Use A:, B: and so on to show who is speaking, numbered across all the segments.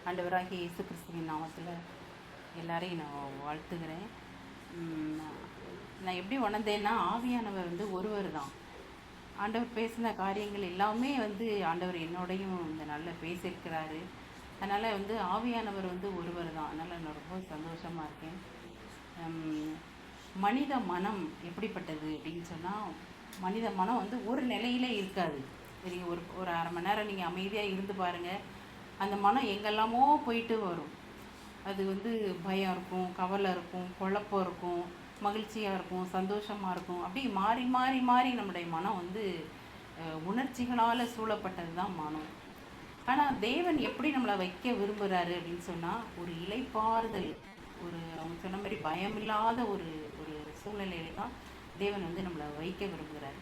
A: ஆண்டவராகிய இயேசு கிறிஸ்துவின் நாமத்தில் எல்லாரையும் நான் வாழ்த்துகிறேன். நான் எப்படி உணர்ந்தேன்னா, ஆவியானவர் ஒருவர் தான். ஆண்டவர் பேசின காரியங்கள் எல்லாமே ஆண்டவர் என்னோடையும் இந்த நாளில் பேசியிருக்கிறாரு. அதனால் ஆவியானவர் ஒருவர் தான். அதனால் நான் ரொம்ப சந்தோஷமாக இருக்கேன். மனித மனம் எப்படிப்பட்டது அப்படின்னு சொன்னால், மனித மனம் ஒரு நிலையிலே இருக்காது. சரி, ஒரு அரை மணி நேரம் நீங்கள் அமைதியாக இருந்து பாருங்கள், அந்த மனம் எங்கெல்லாமோ போயிட்டு வரும். அது பயம் இருக்கும், கவலை இருக்கும், குழப்பம் இருக்கும், மகிழ்ச்சியாக இருக்கும், சந்தோஷமாக இருக்கும். அப்படி மாறி மாறி மாறி நம்முடைய மனம் உணர்ச்சிகளால் சூழப்பட்டது தான் மனம். ஆனால் தேவன் எப்படி நம்மளை வைக்க விரும்புகிறாரு அப்படின்னு சொன்னால், ஒரு இளைப்பாறுதல், அவங்க சொன்ன மாதிரி பயமில்லாத ஒரு ஒரு சூழ்நிலையில தான் தேவன் நம்மளை வைக்க விரும்புகிறாரு.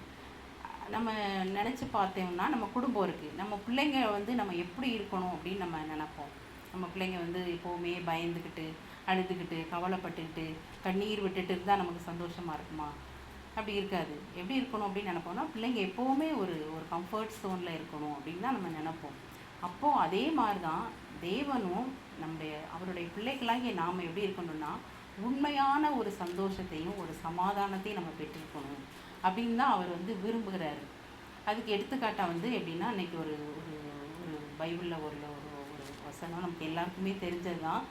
A: நம்ம நினச்சி பார்த்தோம்னா, நம்ம குடும்பம் இருக்குது, நம்ம பிள்ளைங்க நம்ம எப்படி இருக்கணும் அப்படின்னு நம்ம நினைப்போம். நம்ம பிள்ளைங்க எப்போவுமே பயந்துக்கிட்டு, அழுதுகிட்டு, கவலைப்பட்டுக்கிட்டு, கண்ணீர் விட்டுட்டு இருந்தால் நமக்கு சந்தோஷமாக இருக்குமா? அப்படி இருக்காது. எப்படி இருக்கணும் அப்படின்னு நினைப்போம்னா, பிள்ளைங்க எப்போவுமே ஒரு ஒரு கம்ஃபர்ட் ஸோனில் இருக்கணும் அப்படின்னு தான் நம்ம நினைப்போம். அப்போது அதே மாதிரி தான் தேவனும் அவருடைய பிள்ளைகளாகிய நாம் எப்படி இருக்கணும்னா, உண்மையான ஒரு சந்தோஷத்தையும் ஒரு சமாதானத்தையும் நம்ம பெற்றிருக்கணும் அப்படின்னு தான் அவர் விரும்புகிறாரு. அதுக்கு எடுத்துக்காட்டாக எப்படின்னா, இன்றைக்கி ஒரு ஒரு ஒரு பைபிளில் ஒரு ஒரு வசனம் நமக்கு எல்லாருக்குமே தெரிஞ்சது தான்.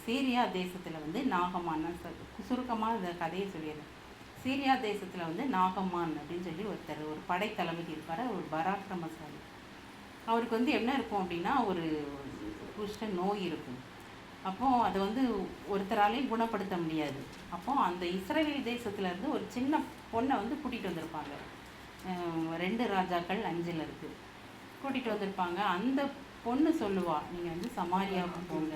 A: சீரியா தேசத்தில் நாகமான், சுருக்கமாக இந்த கதையை சொல்லிடுறேன். சீரியா தேசத்தில் நாகமான் அப்படின்னு சொல்லி ஒரு படைத்தளபதி இருப்பார், ஒரு பராக்கிரமசாலி. அவருக்கு என்ன இருக்கும் அப்படின்னா, ஒரு குஷ்ட நோய் இருக்கும். அப்போது அதை ஒருத்தராலையும் குணப்படுத்த முடியாது. அப்போது அந்த இஸ்ரவேல் தேசத்துலேருந்து ஒரு சின்ன பொண்ணை கூட்டிகிட்டு வந்திருப்பாங்க. 2 ராஜாக்கள் 5 இருக்குது. கூட்டிகிட்டு வந்திருப்பாங்க. அந்த பொண்ணு சொல்லுவாள், நீங்கள் சமாரியாவுக்கு போங்க,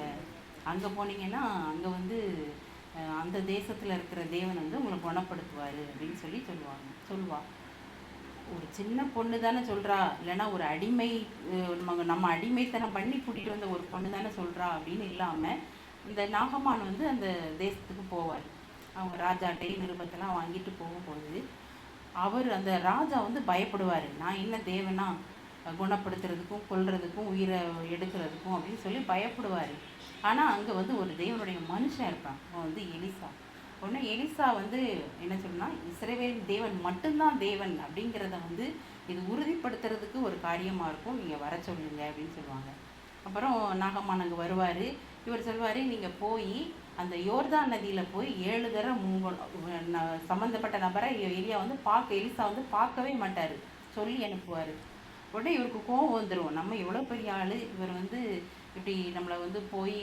A: அங்கே போனீங்கன்னா அங்கே அந்த தேசத்தில் இருக்கிற தேவன் உங்களை குணப்படுத்துவார் அப்படின்னு சொல்லுவாள். ஒரு சின்ன பொண்ணு தானே சொல்கிறா, இல்லைன்னா ஒரு அடிமை, நம்ம அடிமைத்தனம் பண்ணி கூட்டிகிட்டு வந்த ஒரு பொண்ணு தானே சொல்கிறா அப்படின்னு இல்லாமல், இந்த நாகமான் அந்த தேசத்துக்கு போவார். அவங்க ராஜாட்டை நிருபத்தெல்லாம் வாங்கிட்டு போகும்போது அந்த ராஜா பயப்படுவார். நான் என்ன தேவனா குணப்படுத்துறதுக்கும் கொல்றதுக்கும் உயிரை எடுக்கிறதுக்கும் அப்படின்னு சொல்லி பயப்படுவார். ஆனால் அங்கே ஒரு தேவனுடைய மனுஷன் இருப்பான், அவன் எலிசா. உடனே எலிசா என்ன சொன்னா, இஸ்ரவேல் தேவன் மட்டும்தான் தேவன் அப்படிங்கிறத இது உறுதிப்படுத்துறதுக்கு ஒரு காரியமாக இருக்கும், நீங்கள் வர சொல்லுங்க அப்படின்னு சொல்லுவாங்க. அப்புறம் நாகமான் அங்கே வருவார். இவர் சொல்வார், நீங்கள் போய் அந்த யோர்தான் நதியில் போய் 7 தடவை சம்மந்தப்பட்ட நபரை எலிசா பார்க்கவே மாட்டார், சொல்லி அனுப்புவார். உடனே இவருக்கு கோவம் வந்துடும், நம்ம எவ்வளோ பெரிய ஆள், இவர் இப்படி நம்மளை போய்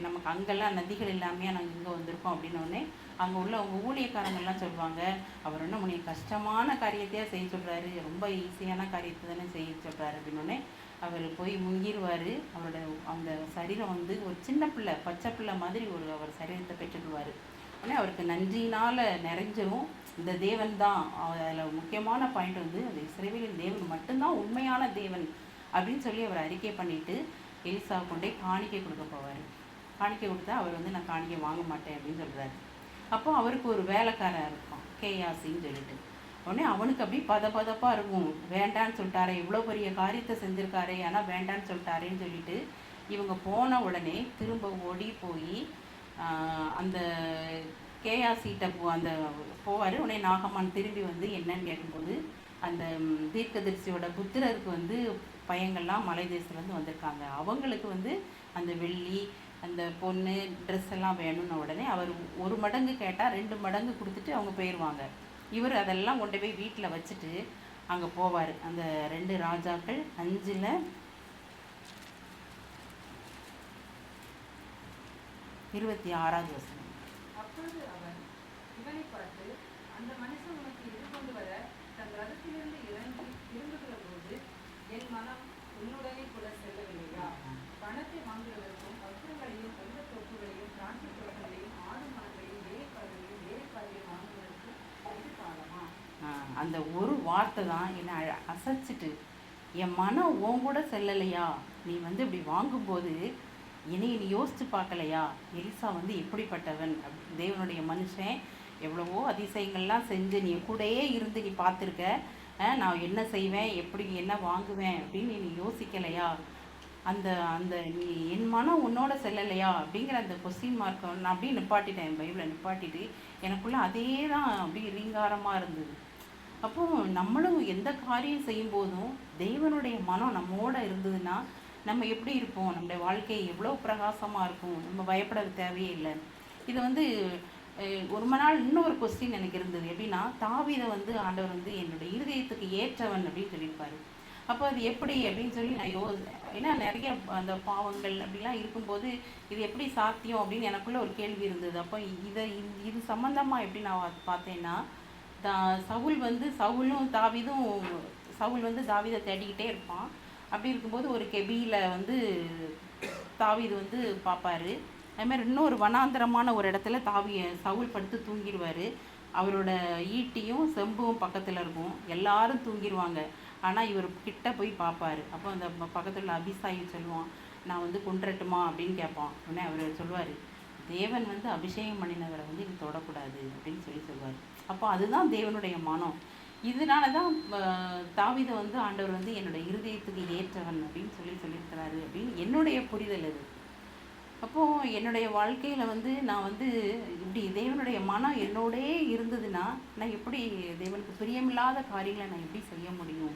A: நமக்கு அங்கெல்லாம் நதிகள் இல்லாமையா நாங்கள் இங்கே வந்திருக்கோம் அப்படின்னோடனே அங்கே உள்ள அவங்க ஊழியக்காரங்கள்லாம் சொல்லுவாங்க, அவர் என்ன உன்னை கஷ்டமான காரியத்தையாக செய்ய சொல்கிறாரு, ரொம்ப ஈஸியான காரியத்தை தானே செய்ய சொல்கிறாரு அப்படின்னோடனே அவர் போய் முங்கிடுவார். அவரோட அந்த சரீரம் ஒரு சின்ன பிள்ளை, பச்சை பிள்ளை மாதிரி அவர் சரீரத்தை பெற்றுடுவார். உடனே அவருக்கு நன்றியினால் நிறைஞ்சிரும். இந்த தேவன் தான், அதில் முக்கியமான பாயிண்ட் அந்த இஸ்ரவேலின் தேவன் மட்டும்தான் உண்மையான தேவன் அப்படின்னு சொல்லி அவர் அறிக்கை பண்ணிவிட்டு எலிசா கொண்டே காணிக்கை கொடுக்க போவார். காணிக்கை கொடுத்தா அவர் நான் காணிக்கை வாங்க மாட்டேன் அப்படின்னு சொல்கிறாரு. அப்போ அவருக்கு ஒரு வேலைக்காரன் இருப்பான், கேயாசின்னு சொல்லிட்டு. உடனே அவனுக்கு அப்படி பதப்பதப்பாக இருக்கும், வேண்டான்னு சொல்லிட்டாரே, இவ்வளோ பெரிய காரியத்தை செஞ்சுருக்காரே, ஆனால் வேண்டான்னு சொல்லிட்டாரேன்னு சொல்லிட்டு இவங்க போன உடனே திரும்ப ஓடி போய் அந்த கேயாசிகிட்ட அந்த போவார். உடனே நாகமான் திரும்பி என்னன்னு கேட்கும்போது, அந்த தீர்க்கதரிசியோட புத்திரருக்கு பையங்கள்லாம் மலை தேசத்துலேருந்து வந்திருக்காங்க, அவங்களுக்கு அந்த வெள்ளி, அந்த பொண்ணு, ட்ரெஸ் எல்லாம் வேணும்னு உடனே அவர் 1 மடங்கு கேட்டால் 2 மடங்கு கொடுத்துட்டு அவங்க போயிடுவாங்க. இவர் அதெல்லாம் கொண்டு போய் வீட்டில் வச்சுட்டு அங்கே போவார். அந்த 2 ராஜாக்கள் 5ல் 26வது வசனம்.
B: அப்பொழுது அவன் இவனை பார்த்து, அந்த மனுஷன் உனக்கு எதிர்கொண்டு வர தன் ரதத்திலிருந்து இறங்கி திரும்புகிற போது என் மனம் உன்னுடனே கூட செல்லவில்லையா? பணத்தை வாங்குவதற்கும் வஸ்திரங்களையும் வெள்ள தோப்புகளையும் திராட்சை தோட்டங்களையும் ஆடு மரங்களையும் வேலைக்காரர்களையும் வாங்குவதற்கும் இது காலமா?
A: அந்த ஒரு வார்த்தை தான் என்னை அசைச்சிட்டு, என் மனம் உன் கூட செல்லலையா? நீ இப்படி வாங்கும்போது நீ யோசித்து பார்க்கலையா? எலிசா எப்படிப்பட்டவன், தேவனுடைய மனுஷன், எவ்வளவோ அதிசயங்கள்லாம் செஞ்சு நீ கூடயே இருந்து நீ பார்த்துருக்க, நான் என்ன செய்வேன், எப்படி என்ன வாங்குவேன் அப்படின்னு நீ யோசிக்கலையா? அந்த அந்த நீ என் மனம் உன்னோட செல்லலையா அப்படிங்கிற அந்த கொஸ்டின் மார்க்கை நான் அப்படியே நிப்பாட்டிட்டேன், என் பைபிளை நிப்பாட்டிட்டு எனக்குள்ளே அதே தான் அப்படியே ரீங்காரமாக இருந்தது. அப்போது நம்மளும் எந்த காரியம் செய்யும்போதும் தேவனுடைய மனம் நம்மோட இருந்ததுன்னா நம்ம எப்படி இருப்போம், நம்முடைய வாழ்க்கை எவ்வளோ பிரகாசமாக இருக்கும், நம்ம பயப்பட தேவையே இல்லை. இது வந்து ஒரு மணி நாள் இன்னொரு கொஸ்டின் எனக்கு இருந்தது. எப்படின்னா, தாவீதை வந்து ஆண்டவர் வந்து என்னோட இருதயத்துக்கு ஏற்றவன் அப்படின்னு சொல்லியிருப்பாரு. அப்போ அது எப்படி அப்படின்னு சொல்லி நான் ஏன்னா நிறைய அந்த பாவங்கள் அப்படிலாம் இருக்கும்போது இது எப்படி சாத்தியம் அப்படின்னு எனக்குள்ள ஒரு கேள்வி இருந்தது. அப்போ இது சம்மந்தமாக எப்படி நான் பார்த்தேன்னா, சவுல் வந்து சவுல் வந்து தாவீதை தேடிக்கிட்டே இருப்பான். அப்படி இருக்கும்போது ஒரு கெபியில் வந்து தாவீது வந்து பார்ப்பாரு. அதுமாதிரி இன்னொரு வனாந்தரமான ஒரு இடத்துல சவுல் படுத்து தூங்கிடுவார். அவரோட ஈட்டியும் செம்பும் பக்கத்தில் இருக்கும். எல்லாரும் தூங்கிடுவாங்க. ஆனால் இவர் கிட்ட போய் பார்ப்பார். அப்போ அந்த பக்கத்தில் அபிசாயி சொல்லுவான், நான் வந்து கொன்றட்டுமா அப்படின்னு கேட்பான். உடனே அவர் சொல்லுவார், தேவன் வந்து அபிஷேகம் பண்ணினவரை வந்து இது தொடக்கூடாது அப்படின்னு சொல்லுவார். அப்போ அதுதான் தேவனுடைய மனம். இதனால தான் தாவீதை வந்து ஆண்டவர் வந்து என்னோட இருதயத்துக்கு ஏற்றவன் அப்படின்னு சொல்லியிருக்கிறாரு அப்படின்னு என்னுடைய புரிதல் அது. அப்போது என்னுடைய வாழ்க்கையில் வந்து நான் வந்து இப்படி தேவனுடைய மனம் என்னோடே இருந்ததுன்னா நான் எப்படி தேவனுக்கு பிரியமில்லாத காரியங்களை நான் எப்படி செய்ய முடியும்?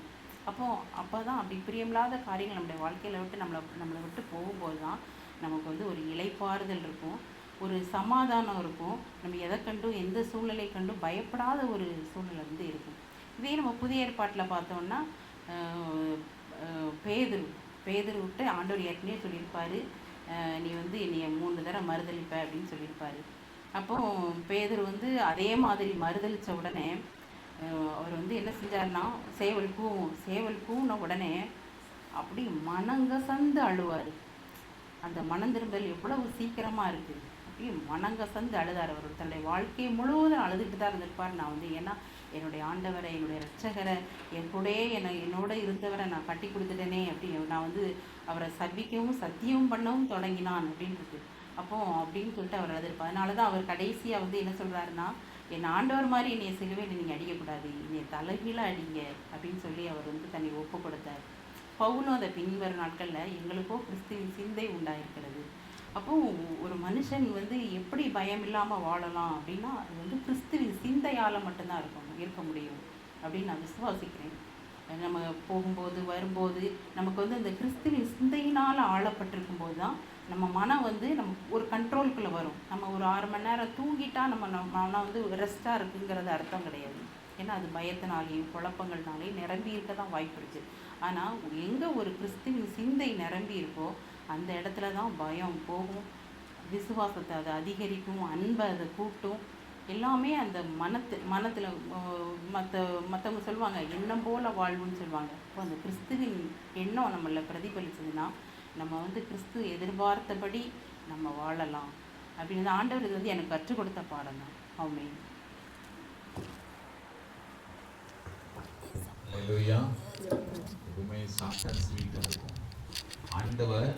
A: அப்போ தான் அப்படி பிரியமில்லாத காரியங்கள் நம்முடைய வாழ்க்கையில் விட்டு நம்மளை விட்டு போகும்போது தான் நமக்கு வந்து ஒரு இளைப்பாறுதல் இருக்கும், ஒரு சமாதானம் இருக்கும். நம்ம எதை கண்டும் எந்த சூழ்நிலை கண்டும் பயப்படாத ஒரு சூழ்நிலை வந்து இருக்கும். இதே நம்ம புதிய ஏற்பாட்டில் பார்த்தோம்னா பேதுரு விட்டு ஆண்டவர் ஏற்கனவே சொல்லியிருப்பார், நீ வந்து என்னைய 3 தடவை மறுதளிப்ப அப்படின்னு சொல்லியிருப்பார். அப்போது பேதுரு வந்து அதே மாதிரி மறுதளித்த உடனே அவர் வந்து என்ன செஞ்சார்னா, சேவல் கூன உடனே அப்படி மனங்கசந்து அழுவார். அந்த மனம் திரும்பல் எவ்வளவு சீக்கிரமாக இருக்குது. அப்படியே மனங்கசந்து அழுதார். அவர் தன்னுடைய வாழ்க்கையை முழுவதும் அழுதுகிட்டு தான் இருந்திருப்பார். நான் வந்து ஏன்னா என்னுடைய ஆண்டவரை, என்னுடைய ரட்சகரை, என்னோட இருந்தவரை நான் கட்டி கொடுத்துட்டேனே அப்படின்னு நான் வந்து அவரை சபிக்கவும் சத்தியமும் பண்ணவும் தொடங்கினான் அப்படின்றது. அப்படின்னு சொல்லிட்டு அவர் அழுதுருப்பார். அதனால தான் அவர் கடைசியாக வந்து என்ன சொல்கிறாருன்னா, என் ஆண்டவர் மாதிரி என்னை சிலுவையில் நீங்கள் அடிக்கக்கூடாது, என்னை தலைகீழாக அடிங்க அப்படின்னு சொல்லி அவர் வந்து தன்னை ஒப்பு கொடுத்தார். பவுலும் அதை பின்வரும் நாட்களில் எங்களுக்கோ கிறிஸ்துவின் சிந்தை உண்டாயிருக்கிறது. அப்போது ஒரு மனுஷன் வந்து எப்படி பயம் இல்லாமல் வாழலாம் அப்படின்னா அது வந்து கிறிஸ்துவின் சிந்தையால் மட்டும்தான் இருக்க முடியும் அப்படின்னு நான் விசுவாசிக்கிறேன். நம்ம போகும்போது வரும்போது நமக்கு வந்து அந்த கிறிஸ்துவின் சிந்தையினால் ஆளப்பட்டிருக்கும் போது தான் நம்ம மனம் வந்து நம்ம ஒரு கண்ட்ரோலுக்குள்ளே வரும். நம்ம ஒரு 6 மணி நேரம் தூங்கிட்டா நம்ம மனம் வந்து ரெஸ்ட்டாக இருக்குங்கிறது அர்த்தம் கிடையாது. ஏன்னா அது பயத்தினாலேயும் குழப்பங்கள்னாலேயும் நிரம்பி இருக்க தான் வாய்ப்பு இருக்குது. ஆனால் எங்கே ஒரு கிறிஸ்துவின் சிந்தை நிரம்பி இருக்கோ அந்த இடத்துல தான் பயம் போகும், விசுவாசத்தை அதை அதிகரிக்கும், அன்பை அதை கூட்டும். எல்லாமே அந்த மனத்தில் மற்றவங்க சொல்லுவாங்க எண்ணம் போல வாழ்வுன்னு சொல்லுவாங்க. அப்போ அந்த கிறிஸ்துவின் எண்ணம் நம்மள பிரதிபலிச்சதுன்னா நம்ம வந்து கிறிஸ்து எதிர்பார்த்தபடி நம்ம வாழலாம் அப்படின்னு ஆண்டவர் இது வந்து எனக்கு கற்றுக் கொடுத்த பாடம் தான். ஆமென்.
C: எப்பவுமே சாஃப்ட் அண்ட் ஸ்வீட்டாக இருக்கும். ஆண்டவர்